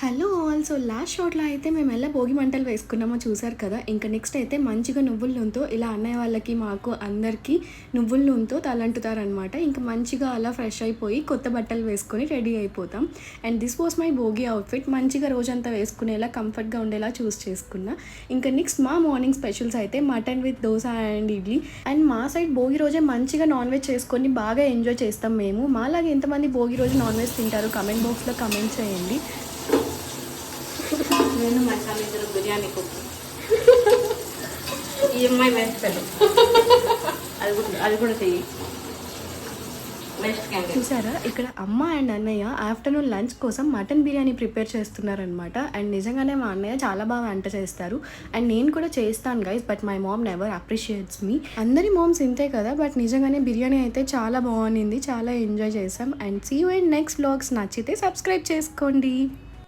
Hello all. So last షాట్లో అయితే మేము ఎలా భోగి మంటలు వేసుకున్నామో చూసారు కదా. ఇంకా నెక్స్ట్ అయితే మంచిగా నువ్వుల నూనెతో ఇలా అన్నయ్య వాళ్ళకి మాకు అందరికీ నువ్వుల నూనెతో తలంటుతారనమాట. ఇంకా మంచిగా అలా ఫ్రెష్ అయిపోయి కొత్త బట్టలు వేసుకొని రెడీ అయిపోతాం. And this was my Bhogi outfit. మంచిగా రోజంతా వేసుకునేలా కంఫర్ట్గా ఉండేలా చూస్ చేసుకున్నా. ఇంకా నెక్స్ట్ మా మార్నింగ్ స్పెషల్స్ అయితే mutton with dosa and idli. And మా సైడ్ భోగి రోజే మంచిగా నాన్ వెజ్ చేసుకొని బాగా ఎంజాయ్ చేస్తాం మేము. మాలాగా ఎంతమంది భోగి రోజు నాన్ వెజ్ తింటారు కామెంట్ బాక్స్లో కమెంట్ చేయండి. నేను మా ఇద్దరు బిర్యానీ కుక్ ఈ అమ్మాయి వేస్తాడు అది కూడా చెయ్యి. చూసారా, ఇక్కడ అమ్మ అండ్ అన్నయ్య ఆఫ్టర్నూన్ లంచ్ కోసం మటన్ బిర్యానీ ప్రిపేర్ చేస్తున్నారనమాట. అండ్ నిజంగానే మా అన్నయ్య చాలా బాగా వంట చేస్తారు. అండ్ నేను కూడా చేస్తాను guys, but my mom never appreciates me. అందరి మామ్స్ ఇంతే కదా, బట్ నిజంగానే బిర్యానీ అయితే చాలా బాగుంది, చాలా ఎంజాయ్ చేసాం. And see you in next vlogs. నచ్చితే సబ్స్క్రైబ్ చేసుకోండి.